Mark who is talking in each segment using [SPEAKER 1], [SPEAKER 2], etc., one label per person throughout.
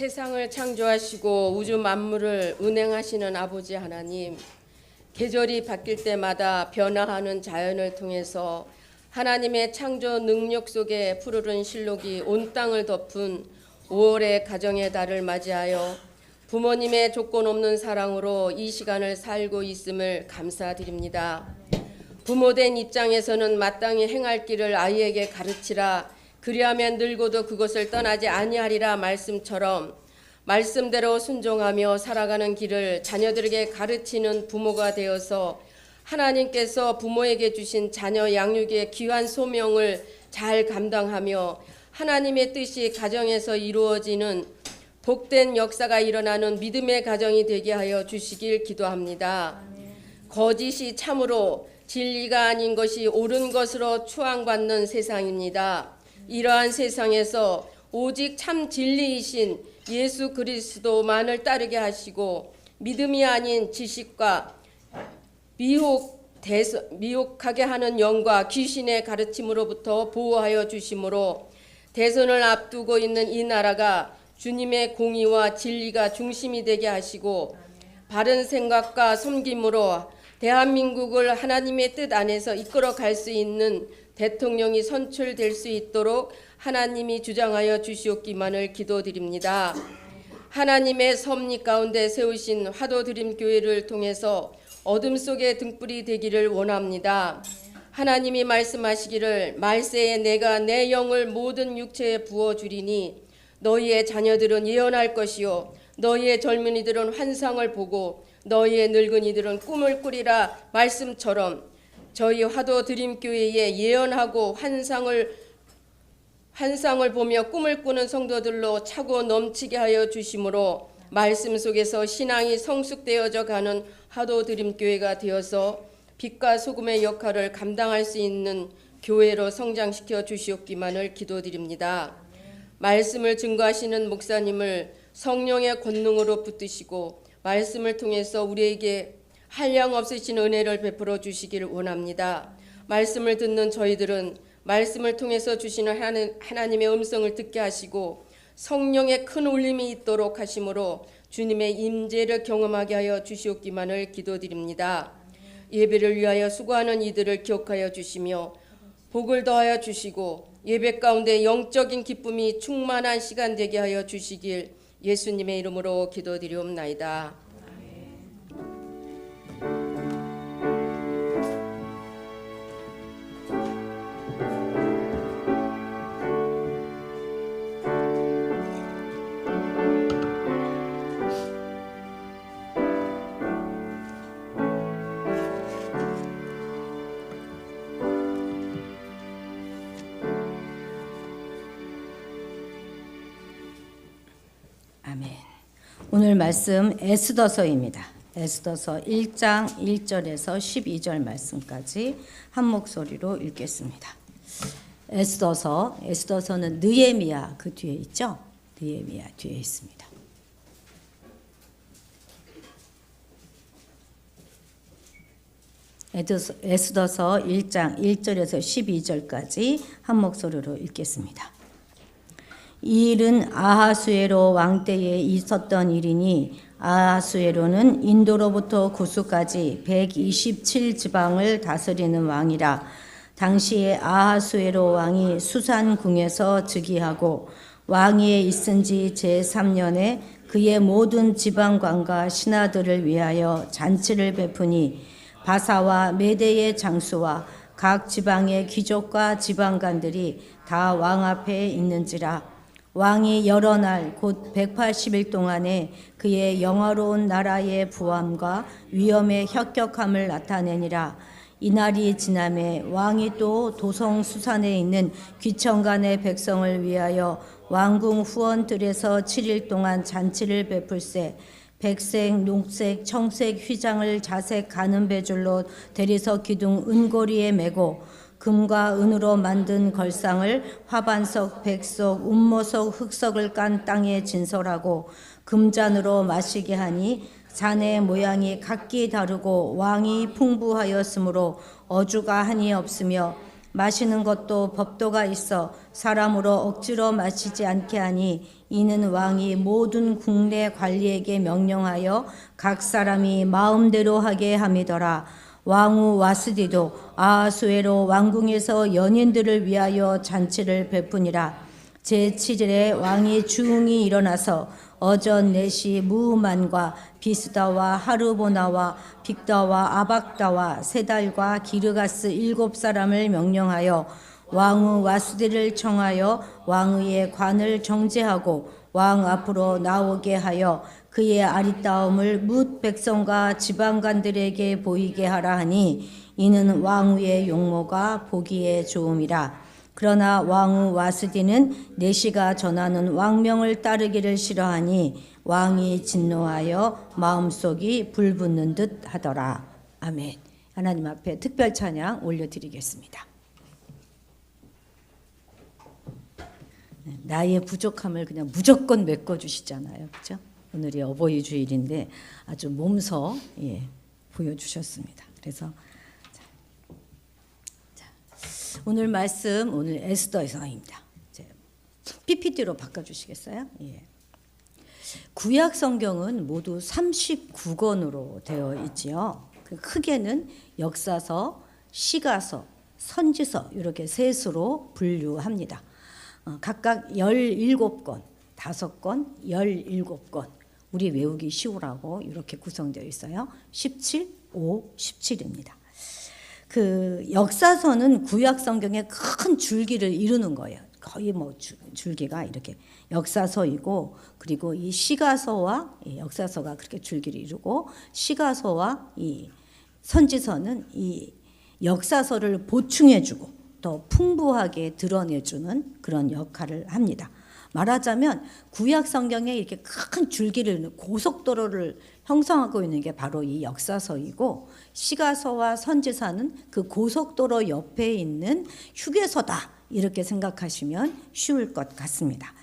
[SPEAKER 1] 세상을 창조하시고 우주 만물을 운행하시는 아버지 하나님, 계절이 바뀔 때마다 변화하는 자연을 통해서 하나님의 창조 능력 속에 푸르른 실록이 온 땅을 덮은 5월의 가정의 달을 맞이하여 부모님의 조건 없는 사랑으로 이 시간을 살고 있음을 감사드립니다. 부모된 입장에서는 마땅히 행할 길을 아이에게 가르치라, 그리하면 늙어도 그것을 떠나지 아니하리라 말씀처럼 말씀대로 순종하며 살아가는 길을 자녀들에게 가르치는 부모가 되어서 하나님께서 부모에게 주신 자녀 양육의 귀한 소명을 잘 감당하며 하나님의 뜻이 가정에서 이루어지는 복된 역사가 일어나는 믿음의 가정이 되게 하여 주시길 기도합니다. 거짓이 참으로 진리가 아닌 것이 옳은 것으로 추앙받는 세상입니다. 이러한 세상에서 오직 참 진리이신 예수 그리스도만을 따르게 하시고 믿음이 아닌 지식과 미혹하게 하는 영과 귀신의 가르침으로부터 보호하여 주심으로 대선을 앞두고 있는 이 나라가 주님의 공의와 진리가 중심이 되게 하시고 바른 생각과 섬김으로 대한민국을 하나님의 뜻 안에서 이끌어 갈 수 있는 대통령이 선출될 수 있도록 하나님이 주장하여 주시옵기만을 기도드립니다. 하나님의 섭리 가운데 세우신 화도드림교회를 통해서 어둠 속의 등불이 되기를 원합니다. 하나님이 말씀하시기를 말세에 내가 내 영을 모든 육체에 부어주리니 너희의 자녀들은 예언할 것이요 너희의 젊은이들은 환상을 보고 너희의 늙은이들은 꿈을 꾸리라 말씀처럼 저희 화도드림교회에 예언하고 환상을 보며 꿈을 꾸는 성도들로 차고 넘치게 하여 주심으로 말씀 속에서 신앙이 성숙되어져 가는 화도드림교회가 되어서 빛과 소금의 역할을 감당할 수 있는 교회로 성장시켜 주시옵기만을 기도드립니다. 말씀을 증거하시는 목사님을 성령의 권능으로 붙드시고 말씀을 통해서 우리에게 한량없으신 은혜를 베풀어 주시기를 원합니다. 말씀을 듣는 저희들은 말씀을 통해서 주시는 하나님의 음성을 듣게 하시고 성령의 큰 울림이 있도록 하심으로 주님의 임재를 경험하게 하여 주시옵기만을 기도드립니다. 예배를 위하여 수고하는 이들을 기억하여 주시며 복을 더하여 주시고 예배 가운데 영적인 기쁨이 충만한 시간 되게 하여 주시길 예수님의 이름으로 기도드리옵나이다.
[SPEAKER 2] 아멘. 오늘 말씀 에스더서입니다. 에스더서 1장 1절에서 12절 말씀까지 한 목소리로 읽겠습니다. 에스더서는 느헤미야 그 뒤에 있죠? 느헤미야 뒤에 있습니다. 에스더서 1장 1절에서 12절까지 한 목소리로 읽겠습니다. 이 일은 아하수에로 왕 때에 있었던 일이니 아하수에로는 인도로부터 구스까지 127지방을 다스리는 왕이라. 당시에 아하수에로 왕이 수산궁에서 즉위하고 왕위에 있은 지 제3년에 그의 모든 지방관과 신하들을 위하여 잔치를 베푸니 바사와 메대의 장수와 각 지방의 귀족과 지방관들이 다 왕 앞에 있는지라. 왕이 여러 날 곧 180일 동안에 그의 영화로운 나라의 부함과 위엄의 혁격함을 나타내니라. 이날이 지남에 왕이 또 도성 수산에 있는 귀천간의 백성을 위하여 왕궁 후원들에서 7일 동안 잔치를 베풀세 백색, 녹색, 청색 휘장을 자색 가는 배줄로 대리석 기둥 은고리에 메고 금과 은으로 만든 걸상을 화반석, 백석, 운모석, 흑석을 깐 땅에 진설하고 금잔으로 마시게 하니 잔의 모양이 각기 다르고 왕이 풍부하였으므로 어주가 한이 없으며 마시는 것도 법도가 있어 사람으로 억지로 마시지 않게 하니 이는 왕이 모든 국내 관리에게 명령하여 각 사람이 마음대로 하게 함이더라. 왕후 와스디도 아하수에로 왕궁에서 연인들을 위하여 잔치를 베푸니라. 제7일에 왕이 중흥이 일어나서 어전 넷이 무만과 비스다와 하르보나와 빅다와 아박다와 세달과 기르가스 7사람을 명령하여 왕후 와스디를 청하여 왕의 관을 정제하고 왕 앞으로 나오게 하여 그의 아리따움을 뭇 백성과 지방관들에게 보이게 하라 하니 이는 왕후의 용모가 보기에 좋음이라. 그러나 왕후 와스디는 내시가 전하는 왕명을 따르기를 싫어하니 왕이 진노하여 마음속이 불붙는 듯 하더라. 아멘. 하나님 앞에 특별 찬양 올려드리겠습니다. 나의 부족함을 그냥 무조건 메꿔주시잖아요. 그렇죠? 오늘이 어버이 주일인데 아주 몸서 보여주셨습니다. 그래서 오늘 말씀 오늘 에스더서입니다. PPT로 바꿔주시겠어요? 예. 구약 성경은 모두 39권으로 되어 있지요. 크게는 역사서, 시가서, 선지서 이렇게 셋으로 분류합니다. 각각 17권, 5권, 17권. 우리 외우기 쉬우라고 이렇게 구성되어 있어요. 17, 5, 17입니다. 그 역사서는 구약 성경의 큰 줄기를 이루는 거예요. 거의 뭐 줄기가 이렇게 역사서이고, 그리고 이 시가서와 역사서가 그렇게 줄기를 이루고, 시가서와 이 선지서는 이 역사서를 보충해주고 더 풍부하게 드러내주는 그런 역할을 합니다. 말하자면 구약 성경에 이렇게 큰 줄기를 고속도로를 형성하고 있는 게 바로 이 역사서이고, 시가서와 선지서는 그 고속도로 옆에 있는 휴게소다 이렇게 생각하시면 쉬울 것 같습니다.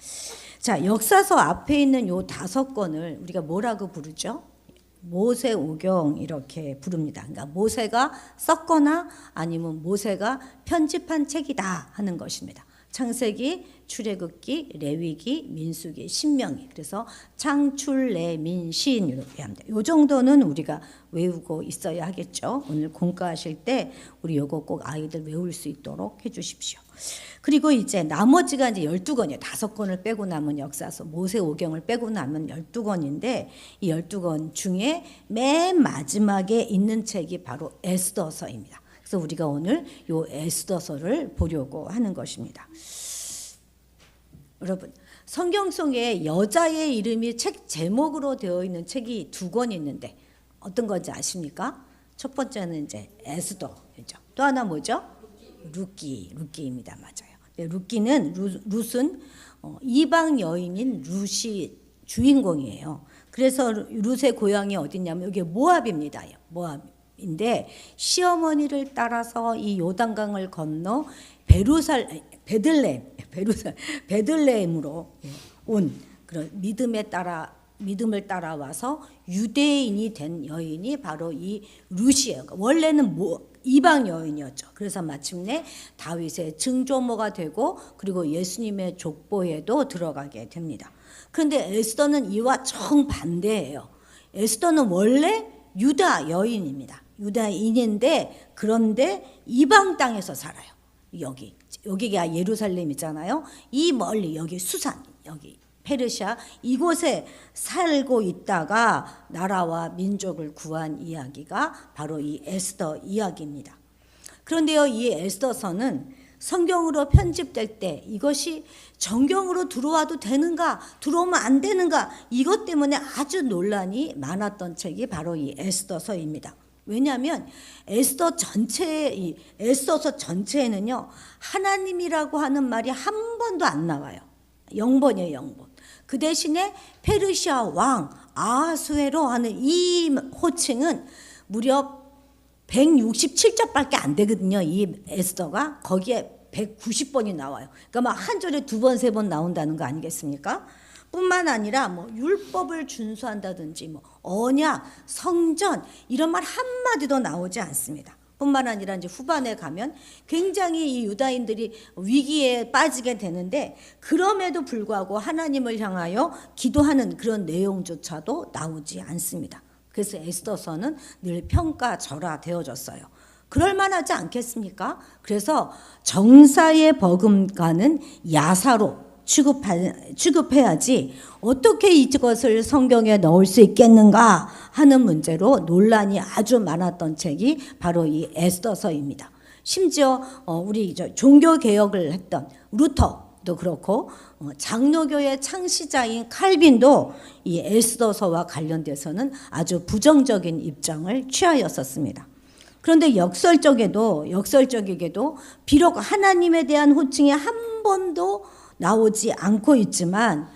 [SPEAKER 2] 자, 역사서 앞에 있는 요 5권을 우리가 뭐라고 부르죠? 모세오경 이렇게 부릅니다. 그러니까 모세가 썼거나 아니면 모세가 편집한 책이다 하는 것입니다. 창세기, 출애굽기, 레위기, 민수기, 신명기. 그래서 창출, 레, 민, 신 이렇게 합니다. 이 정도는 우리가 외우고 있어야 하겠죠. 오늘 공부하실 때 우리 이거 꼭 아이들 외울 수 있도록 해주십시오. 그리고 이제 나머지가 이제 12권이에요. 5권을 빼고 남은 역사서, 모세오경을 빼고 남은 12권인데 이 12권 중에 맨 마지막에 있는 책이 바로 에스더서입니다. 그래서 우리가 오늘 요 에스더서를 보려고 하는 것입니다. 여러분, 성경 속에 여자의 이름이 책 제목으로 되어 있는 책이 2권 있는데 어떤 건지 아십니까? 첫 번째는 이제 에스더죠. 또 하나 뭐죠? 룻기입니다. 맞아요. 룻기는 룻은 이방 여인인 룻이 주인공이에요. 그래서 룻의 고향이 어디냐면 이게 모압입니다. 모압인데 시어머니를 따라서 이 요단강을 건너 베들레헴으로 온 그런 믿음을 따라와서 유대인이 된 여인이 바로 이 룻이에요. 원래는 이방 여인이었죠. 그래서 마침내 다윗의 증조모가 되고 그리고 예수님의 족보에도 들어가게 됩니다. 그런데 에스더는 이와 정반대예요. 에스더는 원래 유다 여인입니다. 유다인인데 그런데 이방 땅에서 살아요. 여기가 예루살렘이잖아요. 이 멀리 여기 수산, 여기 페르시아 이곳에 살고 있다가 나라와 민족을 구한 이야기가 바로 이 에스더 이야기입니다. 그런데요, 이 에스더서는 성경으로 편집될 때 이것이 정경으로 들어와도 되는가, 들어오면 안 되는가, 이것 때문에 아주 논란이 많았던 책이 바로 이 에스더서입니다. 왜냐하면 에스더서 전체에는요, 하나님이라고 하는 말이 한 번도 안 나와요. 0번이에요, 0번. 그 대신에 페르시아 왕 아하수에로 하는 이 호칭은 무려 167절밖에 안 되거든요. 이 에스더가 거기에 190번이 나와요. 그러니까 막 한 절에 2번, 3번 나온다는 거 아니겠습니까? 뿐만 아니라 뭐 율법을 준수한다든지 뭐 언약, 성전 이런 말 한마디도 나오지 않습니다. 뿐만 아니라 이제 후반에 가면 굉장히 이 유다인들이 위기에 빠지게 되는데 그럼에도 불구하고 하나님을 향하여 기도하는 그런 내용조차도 나오지 않습니다. 그래서 에스더서는 늘 평가절하되어졌어요. 그럴 만하지 않겠습니까? 그래서 정사에 버금가는 야사로 취급해야지 어떻게 이것을 성경에 넣을 수 있겠는가 하는 문제로 논란이 아주 많았던 책이 바로 이 에스더서입니다. 심지어 우리 종교개혁을 했던 루터도 그렇고 장로교의 창시자인 칼빈도 이 에스더서와 관련돼서는 아주 부정적인 입장을 취하였었습니다. 그런데 역설적이게도 비록 하나님에 대한 호칭이 한 번도 나오지 않고 있지만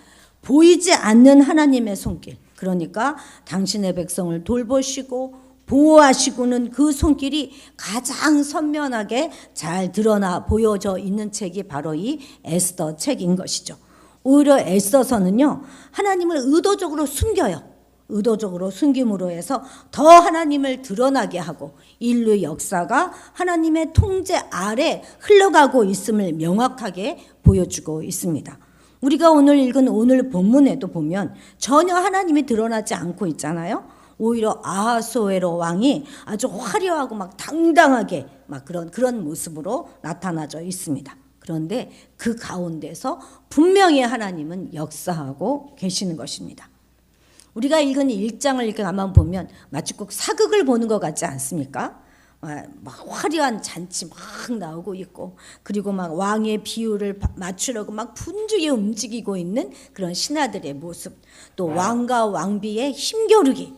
[SPEAKER 2] 보이지 않는 하나님의 손길, 그러니까 당신의 백성을 돌보시고 보호하시고는 그 손길이 가장 선명하게 잘 드러나 보여져 있는 책이 바로 이 에스더 책인 것이죠. 오히려 에스더서는요, 하나님을 의도적으로 숨겨요. 의도적으로 숨김으로 해서 더 하나님을 드러나게 하고 인류 역사가 하나님의 통제 아래 흘러가고 있음을 명확하게 보여주고 있습니다. 우리가 오늘 읽은 오늘 본문에도 보면 전혀 하나님이 드러나지 않고 있잖아요. 오히려 아하수에로 왕이 아주 화려하고 막 당당하게 막 그런 모습으로 나타나져 있습니다. 그런데 그 가운데서 분명히 하나님은 역사하고 계시는 것입니다. 우리가 읽은 1장을 이렇게 가만 보면 마치 꼭 사극을 보는 것 같지 않습니까? 막 화려한 잔치 막 나오고 있고, 그리고 막 왕의 비율을 맞추려고 막 분주히 움직이고 있는 그런 신하들의 모습, 또 왕과 왕비의 힘겨루기,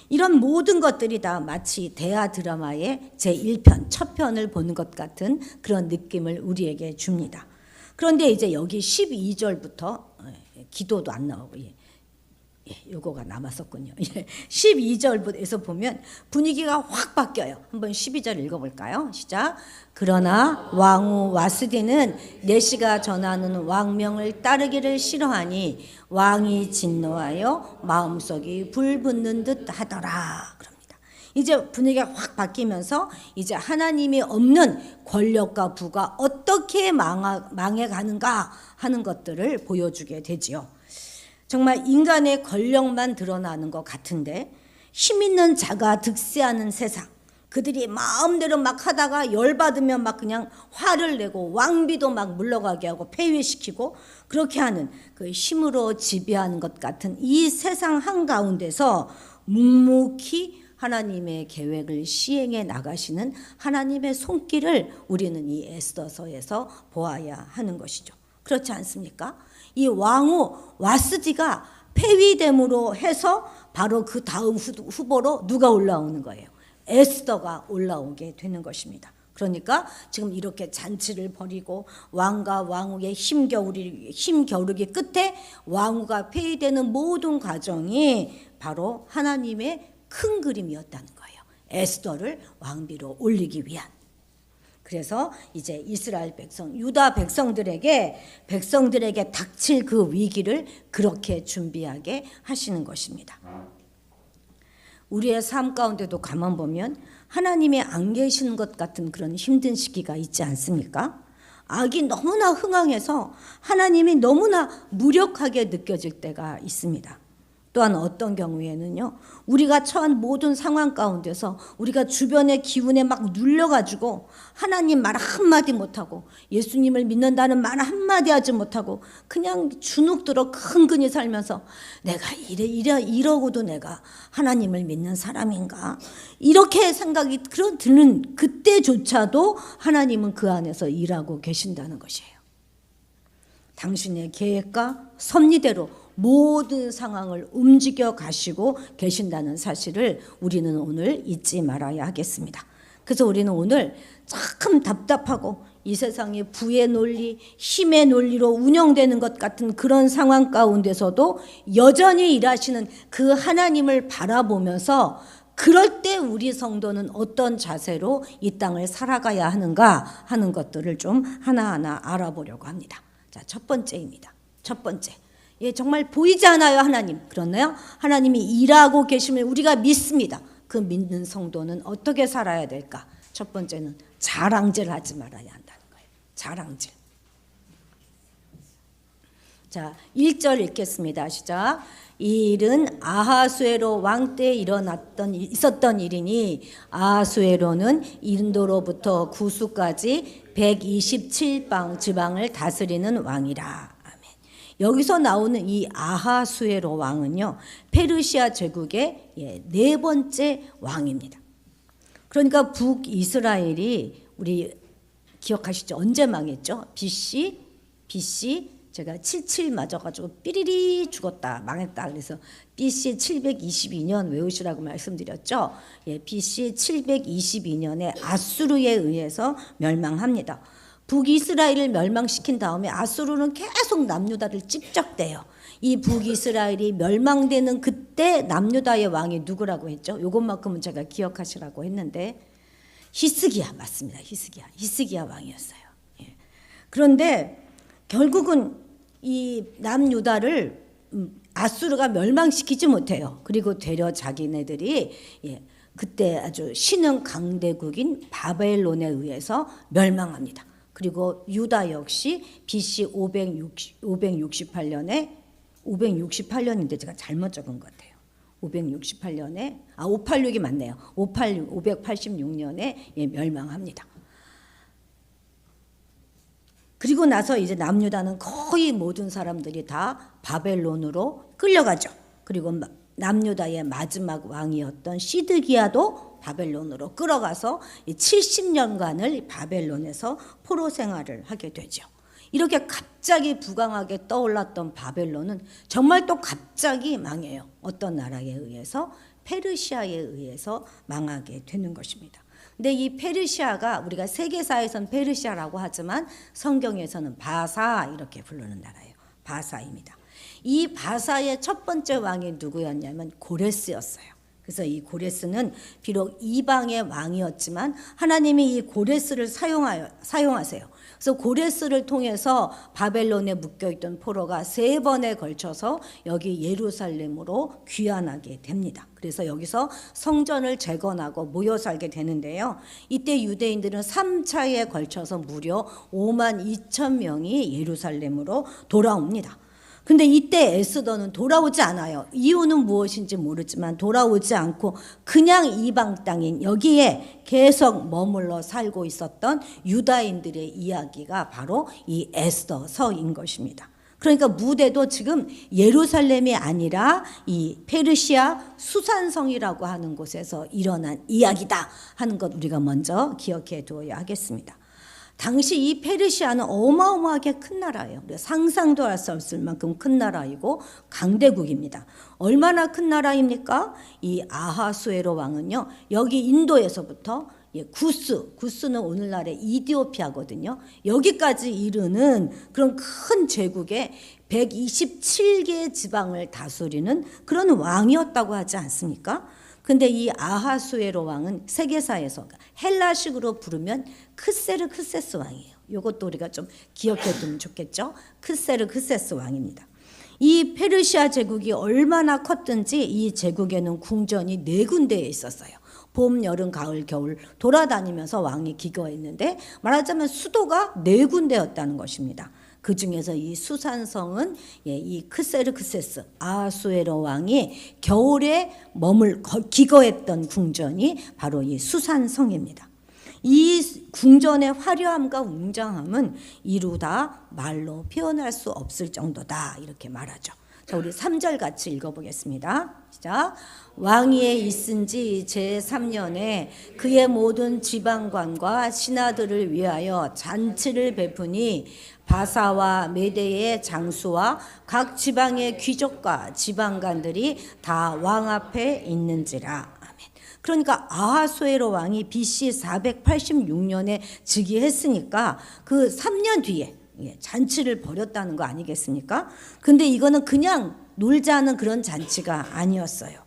[SPEAKER 2] 이런 모든 것들이 다 마치 대하 드라마의 제1편, 첫 편을 보는 것 같은 그런 느낌을 우리에게 줍니다. 그런데 이제 여기 12절부터 기도도 안 나오고, 요거가 남았었군요. 12절에서 보면 분위기가 확 바뀌어요. 한번 12절 읽어볼까요? 시작. 그러나 왕후 와스디는 내시가 전하는 왕명을 따르기를 싫어하니 왕이 진노하여 마음속이 불붙는 듯 하더라. 그럽니다. 이제 분위기가 확 바뀌면서 이제 하나님이 없는 권력과 부가 어떻게 망해가는가 하는 것들을 보여주게 되지요. 정말 인간의 권력만 드러나는 것 같은데 힘 있는 자가 득세하는 세상, 그들이 마음대로 막 하다가 열받으면 막 그냥 화를 내고 왕비도 막 물러가게 하고 폐위시키고 그렇게 하는 그 힘으로 지배하는 것 같은 이 세상 한가운데서 묵묵히 하나님의 계획을 시행해 나가시는 하나님의 손길을 우리는 이 에스더서에서 보아야 하는 것이죠. 그렇지 않습니까? 이 왕후 와스디가 폐위됨으로 해서 바로 그 다음 후보로 누가 올라오는 거예요? 에스더가 올라오게 되는 것입니다. 그러니까 지금 이렇게 잔치를 벌이고 왕과 왕후의 힘겨루기 끝에 왕후가 폐위되는 모든 과정이 바로 하나님의 큰 그림이었다는 거예요. 에스더를 왕비로 올리기 위한. 그래서 이제 이스라엘 백성, 유다 백성들에게 닥칠 그 위기를 그렇게 준비하게 하시는 것입니다. 우리의 삶 가운데도 가만 보면 하나님이 안 계시는 것 같은 그런 힘든 시기가 있지 않습니까? 악이 너무나 흥황해서 하나님이 너무나 무력하게 느껴질 때가 있습니다. 또한 어떤 경우에는요, 우리가 처한 모든 상황 가운데서 우리가 주변의 기운에 막 눌려가지고 하나님 말 한마디 못하고 예수님을 믿는다는 말 한마디 하지 못하고 그냥 주눅들어 근근히 살면서 내가 이러고도 내가 하나님을 믿는 사람인가, 이렇게 생각이 드는 그때조차도 하나님은 그 안에서 일하고 계신다는 것이에요. 당신의 계획과 섭리대로 모든 상황을 움직여 가시고 계신다는 사실을 우리는 오늘 잊지 말아야 하겠습니다. 그래서 우리는 오늘 참 답답하고 이 세상이 부의 논리, 힘의 논리로 운영되는 것 같은 그런 상황 가운데서도 여전히 일하시는 그 하나님을 바라보면서 그럴 때 우리 성도는 어떤 자세로 이 땅을 살아가야 하는가 하는 것들을 좀 하나하나 알아보려고 합니다. 자, 첫 번째입니다. 첫 번째. 정말 보이지 않아요, 하나님. 그렇나요? 하나님이 일하고 계심을 우리가 믿습니다. 그 믿는 성도는 어떻게 살아야 될까? 첫 번째는 자랑질 하지 말아야 한다는 거예요. 자랑질. 자, 1절 읽겠습니다. 시작. 이 일은 아하수에로 왕 때 있었던 일이니 아하수에로는 인도로부터 구수까지 127방 지방을 다스리는 왕이라. 아멘. 여기서 나오는 이 아하수에로 왕은요, 페르시아 제국의 네 번째 왕입니다. 그러니까 북이스라엘이 우리 기억하시죠? 언제 망했죠? BC 제가 77 맞아가지고 삐리리 죽었다, 망했다. 그래서 BC 722년 외우시라고 말씀드렸죠. BC 722년에 아수르에 의해서 멸망합니다. 북이스라엘을 멸망시킨 다음에 아수르는 계속 남유다를 찝적대요. 이 북이스라엘이 멸망되는 그때 남유다의 왕이 누구라고 했죠? 이것만큼은 제가 기억하시라고 했는데 히스기야 맞습니다. 히스기야 왕이었어요. 그런데 결국은 이 남유다를 아수르가 멸망시키지 못해요. 그리고 되려 자기네들이 그때 아주 신흥 강대국인 바벨론에 의해서 멸망합니다. 그리고 유다 역시 BC 568년인데 제가 잘못 적은 것 같아요. 568년에 586이 맞네요. 586년에 멸망합니다. 그리고 나서 이제 남유다는 거의 모든 사람들이 다 바벨론으로 끌려가죠. 그리고 남유다의 마지막 왕이었던 시드기야도 바벨론으로 끌어가서 70년간을 바벨론에서 포로 생활을 하게 되죠. 이렇게 갑자기 부강하게 떠올랐던 바벨론은 정말 또 갑자기 망해요. 어떤 나라에 의해서? 페르시아에 의해서 망하게 되는 것입니다. 근데 이 페르시아가 우리가 세계사에선 페르시아라고 하지만 성경에서는 바사 이렇게 부르는 나라예요. 바사입니다. 이 바사의 첫 번째 왕이 누구였냐면 고레스였어요. 그래서 이 고레스는 비록 이방의 왕이었지만 하나님이 이 고레스를 사용하세요. 그래서 고레스를 통해서 바벨론에 묶여있던 포로가 3번에 걸쳐서 여기 예루살렘으로 귀환하게 됩니다. 그래서 여기서 성전을 재건하고 모여 살게 되는데요. 이때 유대인들은 3차에 걸쳐서 무려 5만 2천 명이 예루살렘으로 돌아옵니다. 근데 이때 에스더는 돌아오지 않아요. 이유는 무엇인지 모르지만 돌아오지 않고 그냥 이방 땅인 여기에 계속 머물러 살고 있었던 유다인들의 이야기가 바로 이 에스더서인 것입니다. 그러니까 무대도 지금 예루살렘이 아니라 이 페르시아 수산성이라고 하는 곳에서 일어난 이야기다 하는 것 우리가 먼저 기억해 두어야 하겠습니다. 당시 이 페르시아는 어마어마하게 큰 나라예요. 상상도 할 수 없을 만큼 큰 나라이고 강대국입니다. 얼마나 큰 나라입니까? 이 아하수에로 왕은요, 여기 인도에서부터 구스는 오늘날의 이디오피아거든요. 여기까지 이르는 그런 큰 제국에 127개의 지방을 다스리는 그런 왕이었다고 하지 않습니까? 근데 이 아하수에로 왕은 세계사에서 헬라식으로 부르면 크세르크세스 왕이에요. 이것도 우리가 좀 기억해 두면 좋겠죠. 크세르크세스 왕입니다. 이 페르시아 제국이 얼마나 컸든지 이 제국에는 궁전이 4군데에 있었어요. 봄, 여름, 가을, 겨울 돌아다니면서 왕이 기거했는데 말하자면 수도가 4군데였다는 것입니다. 그 중에서 이 수산성은 이 크세르크세스 아하수에로 왕이 겨울에 기거했던 궁전이 바로 이 수산성입니다. 이 궁전의 화려함과 웅장함은 이루다 말로 표현할 수 없을 정도다 이렇게 말하죠. 자, 우리 3절 같이 읽어보겠습니다. 시작. 왕위에 있은 지 제3년에 그의 모든 지방관과 신하들을 위하여 잔치를 베푸니 바사와 메대의 장수와 각 지방의 귀족과 지방관들이 다 왕 앞에 있는지라. 아멘. 그러니까 아하수에로 왕이 BC 486년에 즉위했으니까 그 3년 뒤에 잔치를 벌였다는 거 아니겠습니까? 근데 이거는 그냥 놀자는 그런 잔치가 아니었어요.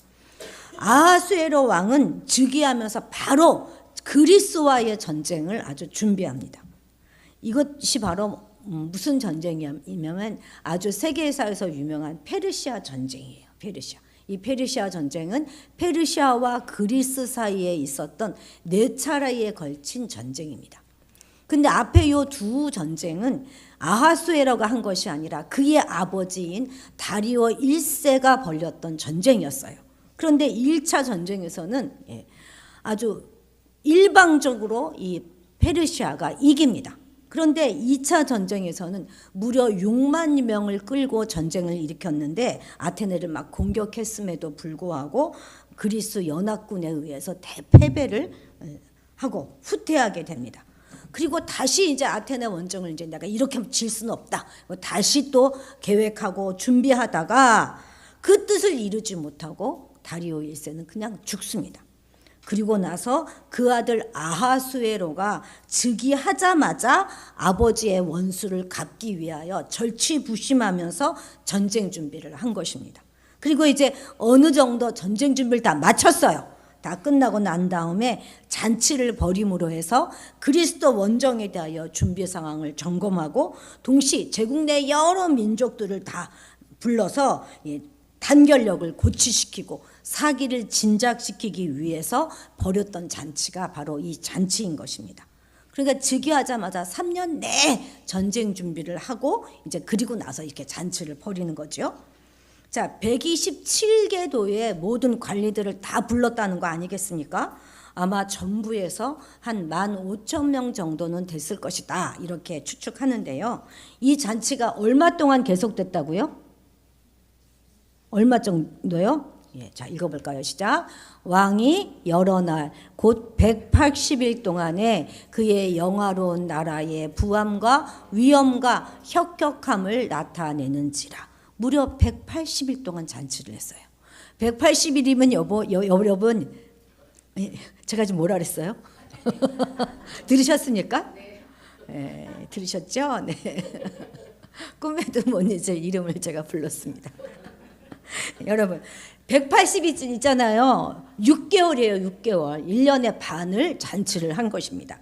[SPEAKER 2] 아하수에로 왕은 즉위하면서 바로 그리스와의 전쟁을 아주 준비합니다. 이것이 바로 무슨 전쟁이냐면 아주 세계사에서 유명한 페르시아 전쟁이에요. 페르시아. 이 페르시아 전쟁은 페르시아와 그리스 사이에 있었던 4차례에 걸친 전쟁입니다. 근데 앞에 요 두 전쟁은 아하수에로가 한 것이 아니라 그의 아버지인 다리오 1세가 벌였던 전쟁이었어요. 그런데 1차 전쟁에서는 아주 일방적으로 이 페르시아가 이깁니다. 그런데 2차 전쟁에서는 무려 6만 명을 끌고 전쟁을 일으켰는데 아테네를 막 공격했음에도 불구하고 그리스 연합군에 의해서 대패배를 하고 후퇴하게 됩니다. 그리고 다시 이제 아테네 원정을 이제 내가 이렇게 질 수는 없다. 다시 또 계획하고 준비하다가 그 뜻을 이루지 못하고 다리오 1세는 그냥 죽습니다. 그리고 나서 그 아들 아하수에로가 즉위하자마자 아버지의 원수를 갚기 위하여 절치부심하면서 전쟁 준비를 한 것입니다. 그리고 이제 어느 정도 전쟁 준비를 다 마쳤어요. 다 끝나고 난 다음에 잔치를 벌임으로 해서 그리스도 원정에 대하여 준비 상황을 점검하고 동시 제국 내 여러 민족들을 다 불러서 단결력을 고취시키고 사기를 진작시키기 위해서 벌였던 잔치가 바로 이 잔치인 것입니다. 그러니까 즉위하자마자 3년 내에 전쟁 준비를 하고 이제 그리고 나서 이렇게 잔치를 벌이는 거죠. 자, 127개도의 모든 관리들을 다 불렀다는 거 아니겠습니까? 아마 전부에서 한 15,000명 정도는 됐을 것이다. 이렇게 추측하는데요. 이 잔치가 얼마 동안 계속됐다고요? 얼마 정도요? 자, 읽어볼까요? 시작. 왕이 여러 날 곧 180일 동안에 그의 영화로운 나라의 부함과 위엄과 혁혁함을 나타내는지라. 무려 180일 동안 잔치를 했어요. 180일이면 여러분 제가 지금 뭐라 그랬어요? 들으셨습니까? 네, 들으셨죠? 네. 꿈에도 못 잊을 이름을 제가 불렀습니다. 여러분 180일 있잖아요. 6개월이에요. 6개월. 1년의 반을 잔치를 한 것입니다.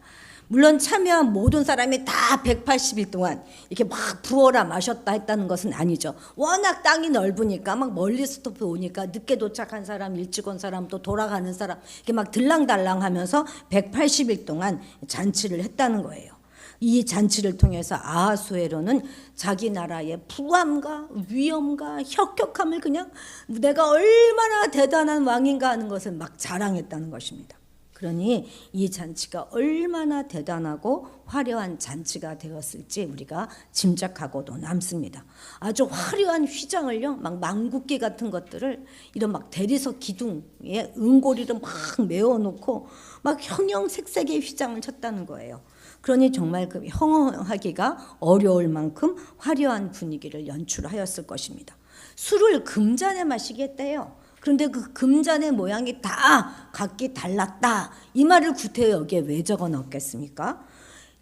[SPEAKER 2] 물론 참여한 모든 사람이 다 180일 동안 이렇게 막 부어라 마셨다 했다는 것은 아니죠. 워낙 땅이 넓으니까 막 멀리서부터 오니까 늦게 도착한 사람, 일찍 온 사람, 또 돌아가는 사람 이렇게 막 들랑달랑 하면서 180일 동안 잔치를 했다는 거예요. 이 잔치를 통해서 아하수에로는 자기 나라의 부함과 위엄과 혁혁함을 그냥 내가 얼마나 대단한 왕인가 하는 것을 막 자랑했다는 것입니다. 그러니 이 잔치가 얼마나 대단하고 화려한 잔치가 되었을지 우리가 짐작하고도 남습니다. 아주 화려한 휘장을요, 막 망국기 같은 것들을 이런 막 대리석 기둥에 은고리를 막 메워놓고 막 형형색색의 휘장을 쳤다는 거예요. 그러니 정말 그 형언하기가 어려울 만큼 화려한 분위기를 연출하였을 것입니다. 술을 금잔에 마시게 했대요. 그런데 그 금잔의 모양이 다 각기 달랐다. 이 말을 구태여 여기에 왜 적어 넣겠습니까?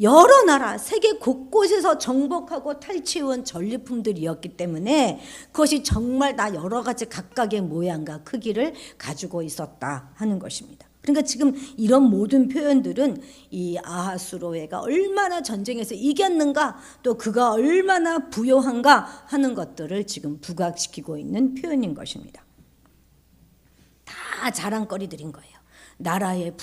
[SPEAKER 2] 여러 나라 세계 곳곳에서 정복하고 탈취해온 전리품들이었기 때문에 그것이 정말 다 여러 가지 각각의 모양과 크기를 가지고 있었다 하는 것입니다. 그러니까 지금 이런 모든 표현들은 이 아하수로에가 얼마나 전쟁에서 이겼는가 또 그가 얼마나 부요한가 하는 것들을 지금 부각시키고 있는 표현인 것입니다. 다 자랑거리들인 거예요. 나라의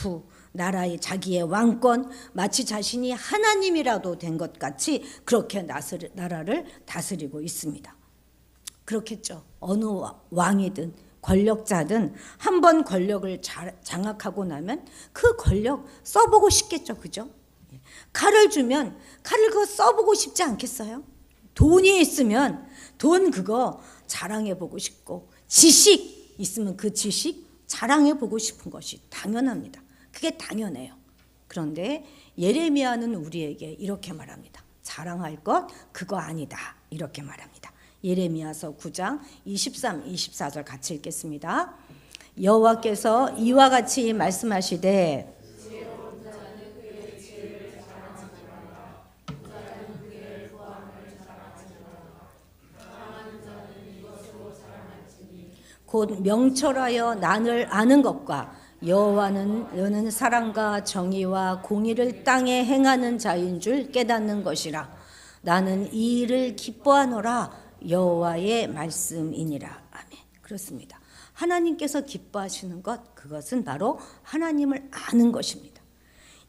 [SPEAKER 2] 나라의 자기의 왕권, 마치 자신이 하나님이라도 된 것 같이 그렇게 나라를 다스리고 있습니다. 그렇겠죠. 어느 왕이든 권력자든 한 번 권력을 장악하고 나면 그 권력 써보고 싶겠죠. 그죠? 칼을 주면 칼을 그거 써보고 싶지 않겠어요? 돈이 있으면 돈 그거 자랑해보고 싶고 지식 있으면 그 지식 자랑해보고 싶은 것이 당연합니다. 그게 당연해요. 그런데 예레미야는 우리에게 이렇게 말합니다. 자랑할 것 그거 아니다. 이렇게 말합니다. 예레미야서 9장 23, 24절 같이 읽겠습니다. 여호와께서 이와 같이 말씀하시되 곧 명철하여 나를 아는 것과 여호와는 사랑과 정의와 공의를 땅에 행하는 자인 줄 깨닫는 것이라. 나는 이 일을 기뻐하노라. 여호와의 말씀이니라. 아멘. 그렇습니다. 하나님께서 기뻐하시는 것, 그것은 바로 하나님을 아는 것입니다.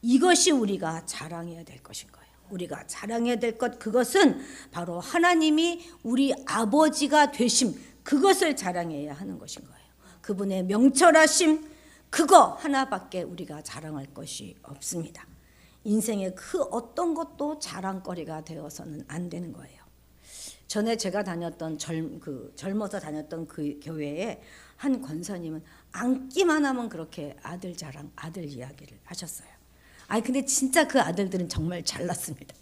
[SPEAKER 2] 이것이 우리가 자랑해야 될 것인 거예요. 우리가 자랑해야 될 것, 그것은 바로 하나님이 우리 아버지가 되심, 그것을 자랑해야 하는 것인 거예요. 그분의 명철하심, 그거 하나밖에 우리가 자랑할 것이 없습니다. 인생의 그 어떤 것도 자랑거리가 되어서는 안 되는 거예요. 전에 제가 다녔던 젊어서 다녔던 그 교회에 한 권사님은 앉기만 하면 그렇게 아들 자랑, 아들 이야기를 하셨어요. 근데 진짜 그 아들들은 정말 잘났습니다.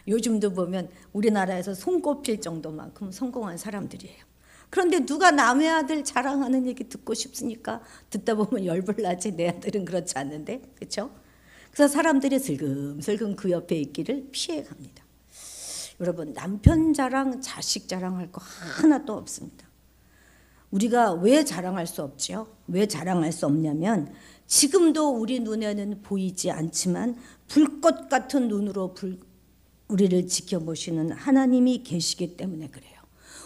[SPEAKER 2] 요즘도 보면 우리나라에서 손꼽힐 정도만큼 성공한 사람들이에요. 그런데 누가 남의 아들 자랑하는 얘기 듣고 싶습니까? 듣다 보면 열불나지. 내 아들은 그렇지 않는데, 그렇죠? 그래서 사람들이 슬금슬금 그 옆에 있기를 피해갑니다. 여러분, 남편 자랑, 자식 자랑할 거 하나도 없습니다. 우리가 왜 자랑할 수 없지요? 왜 자랑할 수 없냐면 지금도 우리 눈에는 보이지 않지만 불꽃 같은 눈으로 우리를 지켜보시는 하나님이 계시기 때문에 그래요.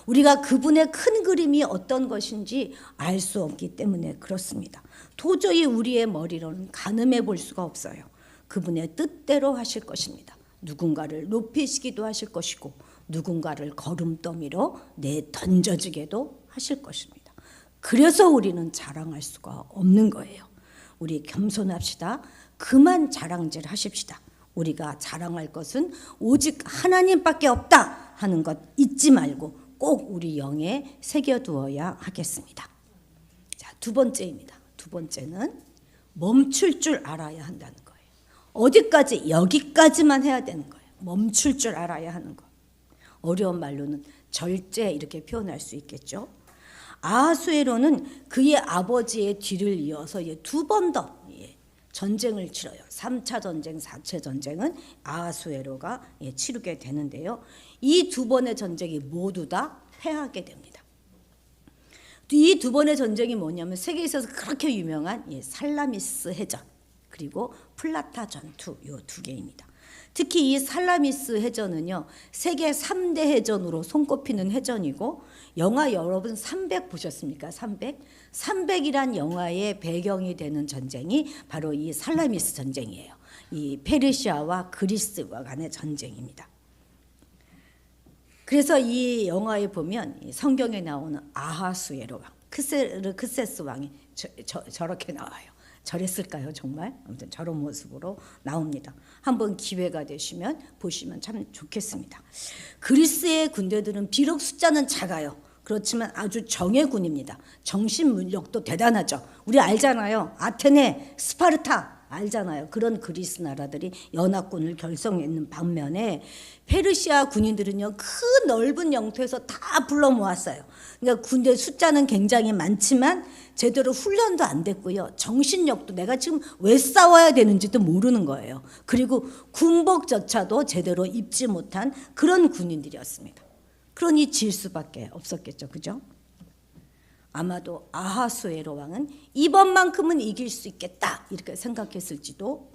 [SPEAKER 2] 우리가 그분의 큰 그림이 어떤 것인지 알 수 없기 때문에 그렇습니다. 도저히 우리의 머리로는 가늠해 볼 수가 없어요. 그분의 뜻대로 하실 것입니다. 누군가를 높이시기도 하실 것이고 누군가를 거름더미로 내던져지게도 하실 것입니다. 그래서 우리는 자랑할 수가 없는 거예요. 우리 겸손합시다. 그만 자랑질 하십시다. 우리가 자랑할 것은 오직 하나님밖에 없다 하는 것 잊지 말고 꼭 우리 영에 새겨두어야 하겠습니다. 자, 두 번째입니다. 두 번째는 멈출 줄 알아야 한다는 거예요. 어디까지? 여기까지만 해야 되는 거예요. 멈출 줄 알아야 하는 거. 어려운 말로는 절제 이렇게 표현할 수 있겠죠. 아하수에로는 그의 아버지의 뒤를 이어서 두 번 더 전쟁을 치러요. 3차 전쟁, 4차 전쟁은 아하수에로가 치르게 되는데요. 이 두 번의 전쟁이 모두 다 패하게 됩니다. 이 두 번의 전쟁이 뭐냐면 세계에 있어서 그렇게 유명한 살라미스 해전 그리고 플라타 전투 이 두 개입니다. 특히 이 살라미스 해전은요. 세계 3대 해전으로 손꼽히는 해전이고 영화 여러분 300 보셨습니까? 300? 300이란 영화의 배경이 되는 전쟁이 바로 이 살라미스 전쟁이에요. 이 페르시아와 그리스와 간의 전쟁입니다. 그래서 이 영화에 보면 성경에 나오는 아하수에로 왕, 크세스 왕이 저렇게 나와요. 저랬을까요, 정말? 아무튼 저런 모습으로 나옵니다. 한번 기회가 되시면 보시면 참 좋겠습니다. 그리스의 군대들은 비록 숫자는 작아요. 그렇지만 아주 정예군입니다. 정신문력도 대단하죠. 우리 알잖아요. 아테네, 스파르타 알잖아요. 그런 그리스 나라들이 연합군을 결성했는 반면에 페르시아 군인들은요. 그 넓은 영토에서 다 불러 모았어요. 그러니까 군대 숫자는 굉장히 많지만 제대로 훈련도 안 됐고요. 정신력도 내가 지금 왜 싸워야 되는지도 모르는 거예요. 그리고 군복조차도 제대로 입지 못한 그런 군인들이었습니다. 그러니 질 수밖에 없었겠죠. 그죠? 아마도 아하수에로 왕은 이번만큼은 이길 수 있겠다 이렇게 생각했을지도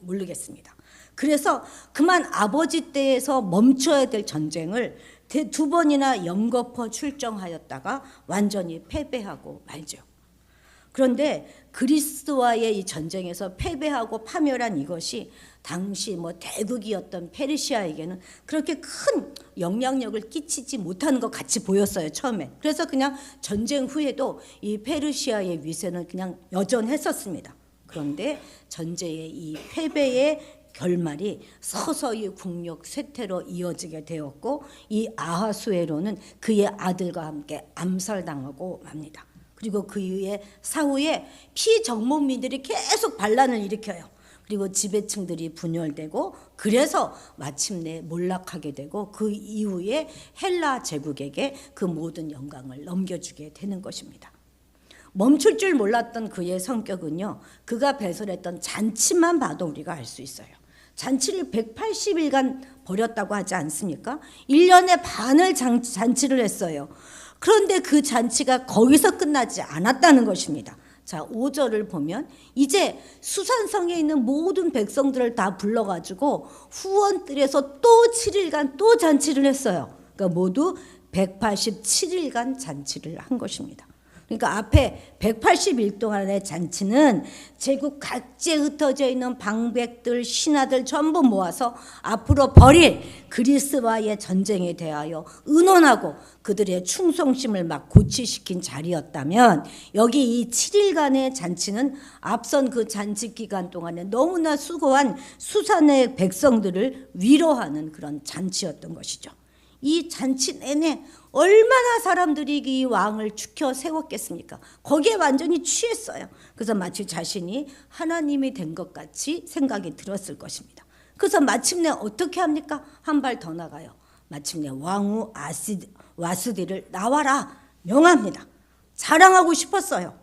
[SPEAKER 2] 모르겠습니다. 그래서 그만 아버지 때에서 멈춰야 될 전쟁을 두 번이나 연거푸 출정하였다가 완전히 패배하고 말죠. 그런데 그리스와의 이 전쟁에서 패배하고 파멸한 이것이 당시 대국이었던 페르시아에게는 그렇게 큰 영향력을 끼치지 못하는 것 같이 보였어요, 처음에. 그래서 그냥 전쟁 후에도 이 페르시아의 위세는 그냥 여전했었습니다. 그런데 전쟁의 이 패배의 결말이 서서히 국력 쇠퇴로 이어지게 되었고 이 아하수에로는 그의 아들과 함께 암살당하고 맙니다. 그리고 그 이후에 사후에 피정복민들이 계속 반란을 일으켜요. 그리고 지배층들이 분열되고 그래서 마침내 몰락하게 되고 그 이후에 헬라 제국에게 그 모든 영광을 넘겨주게 되는 것입니다. 멈출 줄 몰랐던 그의 성격은요. 그가 배설했던 잔치만 봐도 우리가 알 수 있어요. 잔치를 180일간 벌였다고 하지 않습니까? 1년에 반을 잔치를 했어요. 그런데 그 잔치가 거기서 끝나지 않았다는 것입니다. 자, 5절을 보면 이제 수산성에 있는 모든 백성들을 다 불러가지고 후원들에서 또 7일간 또 잔치를 했어요. 그러니까 모두 187일간 잔치를 한 것입니다. 그러니까 앞에 180일 동안의 잔치는 제국 각지에 흩어져 있는 방백들, 신하들 전부 모아서 앞으로 벌일 그리스와의 전쟁에 대하여 의논하고 그들의 충성심을 막 고취시킨 자리였다면, 여기 이 7일간의 잔치는 앞선 그 잔치 기간 동안에 너무나 수고한 수산의 백성들을 위로하는 그런 잔치였던 것이죠. 이 잔치 내내 얼마나 사람들이 이 왕을 축혀 세웠겠습니까? 거기에 완전히 취했어요. 그래서 마치 자신이 하나님이 된 것 같이 생각이 들었을 것입니다. 그래서 마침내 어떻게 합니까? 한 발 더 나가요. 마침내 왕후 와스디를 나와라 명합니다. 자랑하고 싶었어요.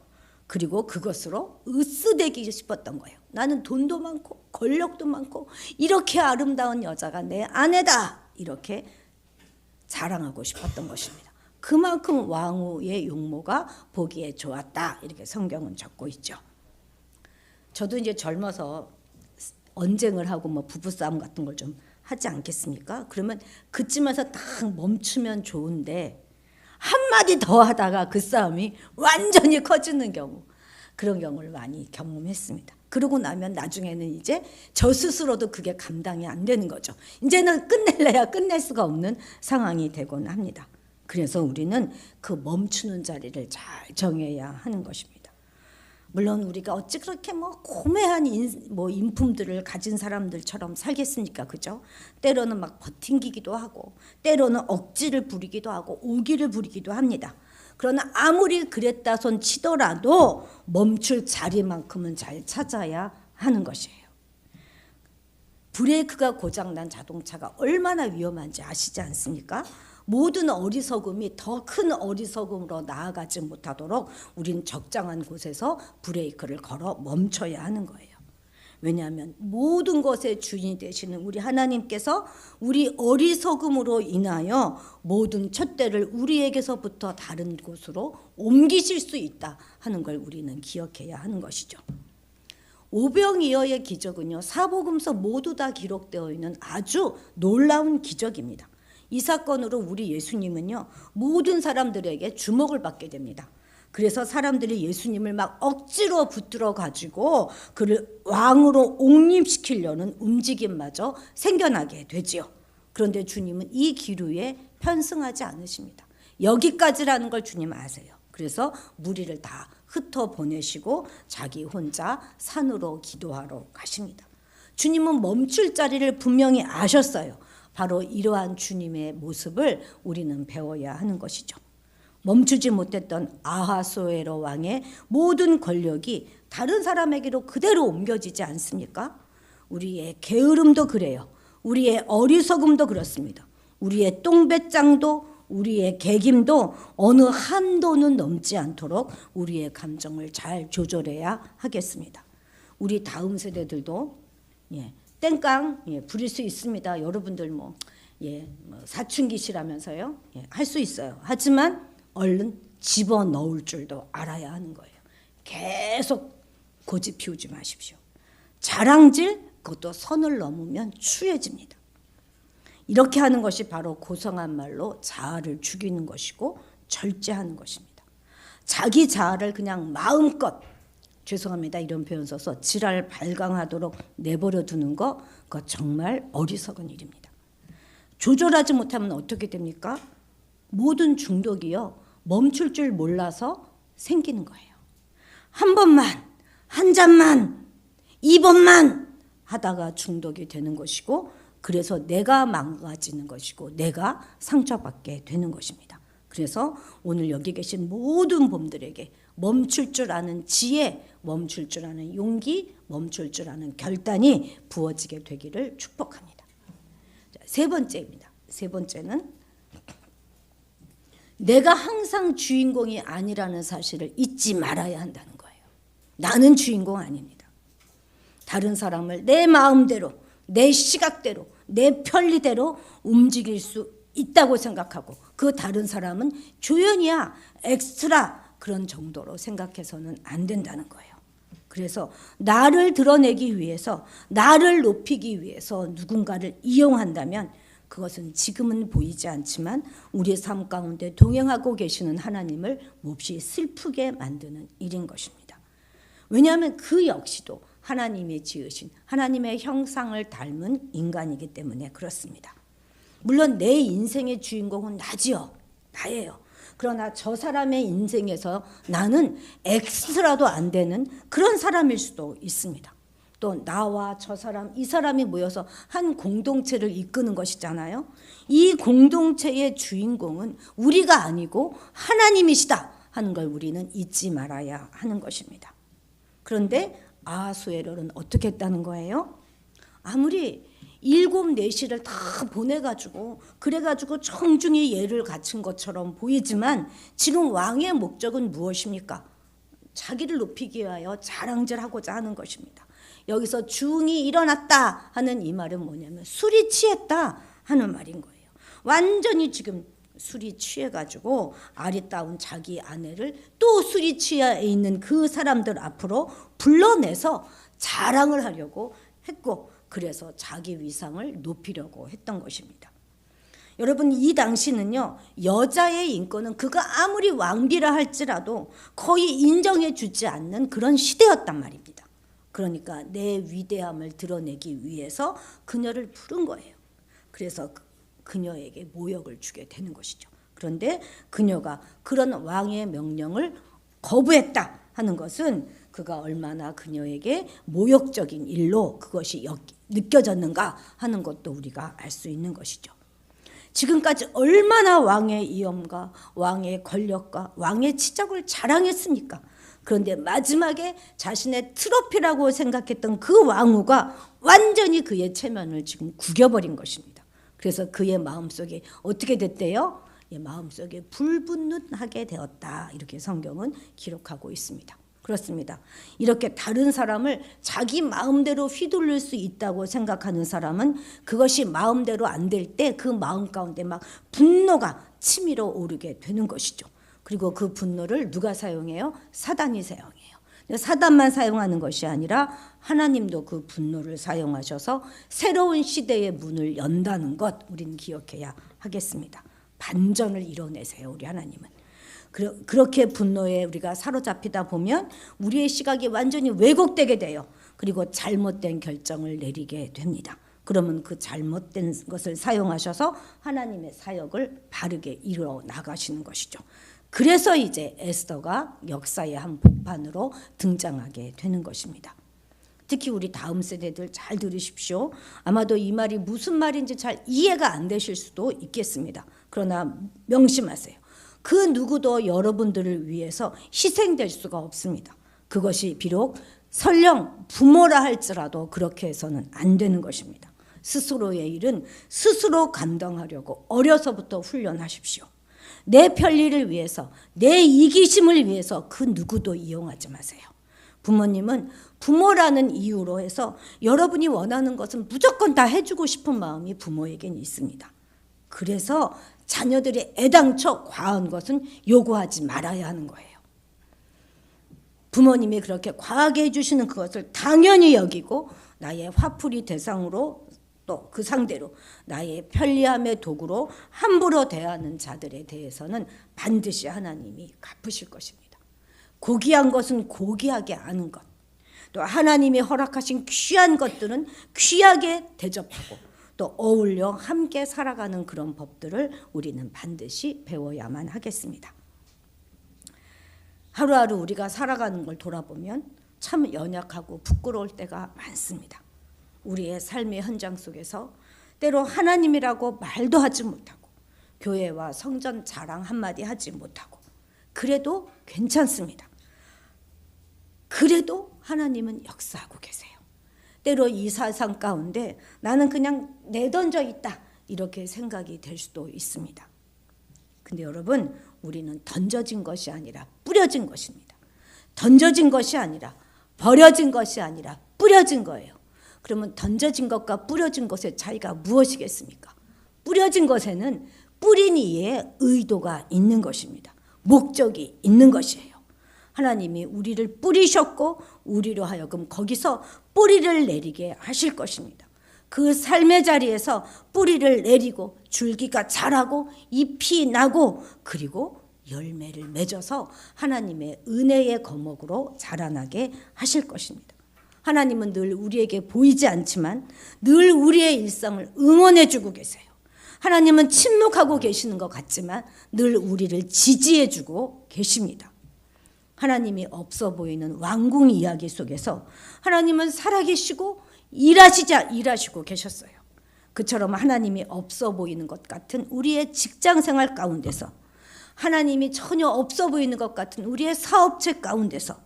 [SPEAKER 2] 그리고 그것으로 으스대기 싶었던 거예요. 나는 돈도 많고 권력도 많고 이렇게 아름다운 여자가 내 아내다, 이렇게 자랑하고 싶었던 것입니다. 그만큼 왕후의 용모가 보기에 좋았다, 이렇게 성경은 적고 있죠. 저도 이제 젊어서 언쟁을 하고 뭐 부부싸움 같은 걸 좀 하지 않겠습니까? 그러면 그쯤에서 딱 멈추면 좋은데 한마디 더 하다가 그 싸움이 완전히 커지는 경우, 그런 경우를 많이 경험했습니다. 그러고 나면 나중에는 이제 저 스스로도 그게 감당이 안 되는 거죠. 이제는 끝낼래야 끝낼 수가 없는 상황이 되곤 합니다. 그래서 우리는 그 멈추는 자리를 잘 정해야 하는 것입니다. 물론 우리가 어찌 그렇게 뭐 고매한 인품들을 가진 사람들처럼 살겠습니까? 그죠? 때로는 막 버팅기기도 하고, 때로는 억지를 부리기도 하고, 오기를 부리기도 합니다. 그러나 아무리 그랬다 손 치더라도 멈출 자리만큼은 잘 찾아야 하는 것이에요. 브레이크가 고장난 자동차가 얼마나 위험한지 아시지 않습니까? 모든 어리석음이 더 큰 어리석음으로 나아가지 못하도록 우린 적당한 곳에서 브레이크를 걸어 멈춰야 하는 거예요. 왜냐하면 모든 것의 주인이 되시는 우리 하나님께서 우리 어리석음으로 인하여 모든 촛대를 우리에게서부터 다른 곳으로 옮기실 수 있다 하는 걸 우리는 기억해야 하는 것이죠. 오병이어의 기적은요, 사복음서 모두 다 기록되어 있는 아주 놀라운 기적입니다. 이 사건으로 우리 예수님은요, 모든 사람들에게 주목을 받게 됩니다. 그래서 사람들이 예수님을 막 억지로 붙들어 가지고 그를 왕으로 옹립시키려는 움직임마저 생겨나게 되지요. 그런데 주님은 이 기류에 편승하지 않으십니다. 여기까지라는 걸 주님 아세요. 그래서 무리를 다 흩어 보내시고 자기 혼자 산으로 기도하러 가십니다. 주님은 멈출 자리를 분명히 아셨어요. 바로 이러한 주님의 모습을 우리는 배워야 하는 것이죠. 멈추지 못했던 아하수에로 왕의 모든 권력이 다른 사람에게로 그대로 옮겨지지 않습니까? 우리의 게으름도 그래요. 우리의 어리석음도 그렇습니다. 우리의 똥배짱도, 우리의 개김도 어느 한도는 넘지 않도록 우리의 감정을 잘 조절해야 하겠습니다. 우리 다음 세대들도 땡깡 부릴 수 있습니다. 여러분들 사춘기시라면서요. 할 수 있어요. 하지만 얼른 집어넣을 줄도 알아야 하는 거예요. 계속 고집 피우지 마십시오. 자랑질, 그것도 선을 넘으면 추해집니다. 이렇게 하는 것이 바로 고성한 말로 자아를 죽이는 것이고 절제하는 것입니다. 자기 자아를 그냥 마음껏, 죄송합니다 이런 표현 써서 지랄 발광하도록 내버려 두는 거, 그거 정말 어리석은 일입니다. 조절하지 못하면 어떻게 됩니까? 모든 중독이요, 멈출 줄 몰라서 생기는 거예요. 한 번만, 한 잔만, 2번만 하다가 중독이 되는 것이고, 그래서 내가 망가지는 것이고 내가 상처받게 되는 것입니다. 그래서 오늘 여기 계신 모든 분들에게 멈출 줄 아는 지혜, 멈출 줄 아는 용기, 멈출 줄 아는 결단이 부어지게 되기를 축복합니다. 자, 세 번째입니다. 세 번째는 내가 항상 주인공이 아니라는 사실을 잊지 말아야 한다는 거예요. 나는 주인공 아닙니다. 다른 사람을 내 마음대로, 내 시각대로, 내 편리대로 움직일 수 있다고 생각하고 그 다른 사람은 조연이야, 엑스트라, 그런 정도로 생각해서는 안 된다는 거예요. 그래서 나를 드러내기 위해서, 나를 높이기 위해서 누군가를 이용한다면 그것은 지금은 보이지 않지만 우리의 삶 가운데 동행하고 계시는 하나님을 몹시 슬프게 만드는 일인 것입니다. 왜냐하면 그 역시도 하나님이 지으신 하나님의 형상을 닮은 인간이기 때문에 그렇습니다. 물론 내 인생의 주인공은 나지요. 나예요. 그러나 저 사람의 인생에서 나는 X라도 안 되는 그런 사람일 수도 있습니다. 또 나와 저 사람, 이 사람이 모여서 한 공동체를 이끄는 것이잖아요. 이 공동체의 주인공은 우리가 아니고 하나님이시다 하는 걸 우리는 잊지 말아야 하는 것입니다. 그런데 아하수에롤은 어떻게 했다는 거예요? 아무리 7, 4시를 다 보내가지고 그래가지고 청중이 예를 갖춘 것처럼 보이지만 지금 왕의 목적은 무엇입니까? 자기를 높이기 위하여 자랑질하고자 하는 것입니다. 여기서 중이 일어났다 하는 이 말은 뭐냐면 술이 취했다 하는 말인 거예요. 완전히 지금 술이 취해가지고 아리따운 자기 아내를 또 술이 취해 있는 그 사람들 앞으로 불러내서 자랑을 하려고 했고, 그래서 자기 위상을 높이려고 했던 것입니다. 여러분, 이 당시는요, 여자의 인권은 그가 아무리 왕비라 할지라도 거의 인정해 주지 않는 그런 시대였단 말입니다. 그러니까 내 위대함을 드러내기 위해서 그녀를 부른 거예요. 그래서 그녀에게 모욕을 주게 되는 것이죠. 그런데 그녀가 그런 왕의 명령을 거부했다 하는 것은 그가 얼마나 그녀에게 모욕적인 일로 그것이 느껴졌는가 하는 것도 우리가 알 수 있는 것이죠. 지금까지 얼마나 왕의 위엄과 왕의 권력과 왕의 치적을 자랑했습니까? 그런데 마지막에 자신의 트로피라고 생각했던 그 왕후가 완전히 그의 체면을 지금 구겨버린 것입니다. 그래서 그의 마음속에 어떻게 됐대요? 마음속에 불붙는하게 되었다. 이렇게 성경은 기록하고 있습니다. 그렇습니다. 이렇게 다른 사람을 자기 마음대로 휘둘릴 수 있다고 생각하는 사람은 그것이 마음대로 안 될 때 그 마음 가운데 막 분노가 치밀어 오르게 되는 것이죠. 그리고 그 분노를 누가 사용해요? 사단이 사용해요. 사단만 사용하는 것이 아니라 하나님도 그 분노를 사용하셔서 새로운 시대의 문을 연다는 것 우리는 기억해야 하겠습니다. 반전을 이뤄내세요, 우리 하나님은. 그렇게 분노에 우리가 사로잡히다 보면 우리의 시각이 완전히 왜곡되게 돼요. 그리고 잘못된 결정을 내리게 됩니다. 그러면 그 잘못된 것을 사용하셔서 하나님의 사역을 바르게 이루어 나가시는 것이죠. 그래서 이제 에스더가 역사의 한 복판으로 등장하게 되는 것입니다. 특히 우리 다음 세대들 잘 들으십시오. 아마도 이 말이 무슨 말인지 잘 이해가 안 되실 수도 있겠습니다. 그러나 명심하세요. 그 누구도 여러분들을 위해서 희생될 수가 없습니다. 그것이 비록 설령 부모라 할지라도 그렇게 해서는 안 되는 것입니다. 스스로의 일은 스스로 감당하려고 어려서부터 훈련하십시오. 내 편리를 위해서, 내 이기심을 위해서 그 누구도 이용하지 마세요. 부모님은 부모라는 이유로 해서 여러분이 원하는 것은 무조건 다 해주고 싶은 마음이 부모에겐 있습니다. 그래서 자녀들이 애당초 과한 것은 요구하지 말아야 하는 거예요. 부모님이 그렇게 과하게 해주시는 그것을 당연히 여기고 나의 화풀이 대상으로 또 그 상대로 나의 편리함의 도구로 함부로 대하는 자들에 대해서는 반드시 하나님이 갚으실 것입니다. 고귀한 것은 고귀하게 아는 것, 또 하나님이 허락하신 귀한 것들은 귀하게 대접하고 또 어울려 함께 살아가는 그런 법들을 우리는 반드시 배워야만 하겠습니다. 하루하루 우리가 살아가는 걸 돌아보면 참 연약하고 부끄러울 때가 많습니다. 우리의 삶의 현장 속에서 때로 하나님이라고 말도 하지 못하고 교회와 성전 자랑 한마디 하지 못하고 그래도 괜찮습니다. 그래도 하나님은 역사하고 계세요. 때로 이 세상 가운데 나는 그냥 내던져 있다 이렇게 생각이 될 수도 있습니다. 근데 여러분, 우리는 던져진 것이 아니라 뿌려진 것입니다. 던져진 것이 아니라 버려진 것이 아니라 뿌려진 거예요. 그러면 던져진 것과 뿌려진 것의 차이가 무엇이겠습니까? 뿌려진 것에는 뿌린 이에 의도가 있는 것입니다. 목적이 있는 것이에요. 하나님이 우리를 뿌리셨고 우리로 하여금 거기서 뿌리를 내리게 하실 것입니다. 그 삶의 자리에서 뿌리를 내리고 줄기가 자라고 잎이 나고 그리고 열매를 맺어서 하나님의 은혜의 거목으로 자라나게 하실 것입니다. 하나님은 늘 우리에게 보이지 않지만 늘 우리의 일상을 응원해 주고 계세요. 하나님은 침묵하고 계시는 것 같지만 늘 우리를 지지해 주고 계십니다. 하나님이 없어 보이는 왕궁 이야기 속에서 하나님은 살아계시고 일하시고 계셨어요. 그처럼 하나님이 없어 보이는 것 같은 우리의 직장 생활 가운데서, 하나님이 전혀 없어 보이는 것 같은 우리의 사업체 가운데서,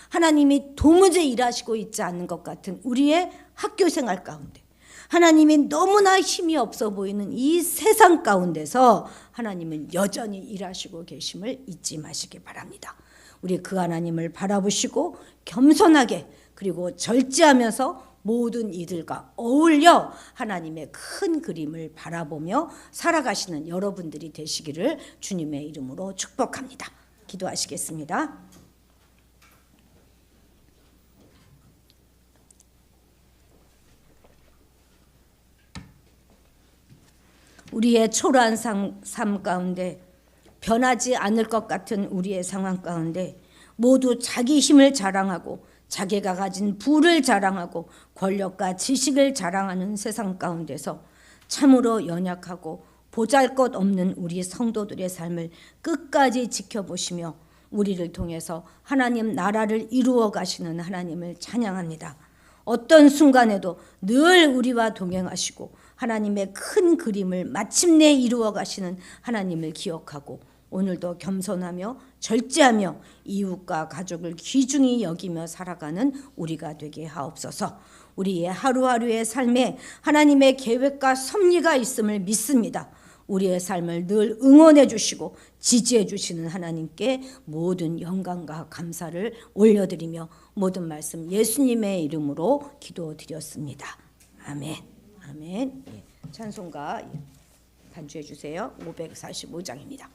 [SPEAKER 2] 하나님이 도무지 일하시고 있지 않는 것 같은 우리의 학교 생활 가운데, 하나님이 너무나 힘이 없어 보이는 이 세상 가운데서 하나님은 여전히 일하시고 계심을 잊지 마시기 바랍니다. 우리 그 하나님을 바라보시고 겸손하게 그리고 절제하면서 모든 이들과 어울려 하나님의 큰 그림을 바라보며 살아가시는 여러분들이 되시기를 주님의 이름으로 축복합니다. 기도하시겠습니다. 우리의 초라한 삶 가운데, 변하지 않을 것 같은 우리의 상황 가운데 모두 자기 힘을 자랑하고 자기가 가진 부를 자랑하고 권력과 지식을 자랑하는 세상 가운데서 참으로 연약하고 보잘것없는 우리 성도들의 삶을 끝까지 지켜보시며 우리를 통해서 하나님 나라를 이루어 가시는 하나님을 찬양합니다. 어떤 순간에도 늘 우리와 동행하시고 하나님의 큰 그림을 마침내 이루어 가시는 하나님을 기억하고 오늘도 겸손하며 절제하며 이웃과 가족을 귀중히 여기며 살아가는 우리가 되게 하옵소서. 우리의 하루하루의 삶에 하나님의 계획과 섭리가 있음을 믿습니다. 우리의 삶을 늘 응원해 주시고 지지해 주시는 하나님께 모든 영광과 감사를 올려드리며 모든 말씀 예수님의 이름으로 기도드렸습니다. 아멘. 아멘. 찬송가 반주해 주세요. 545장입니다.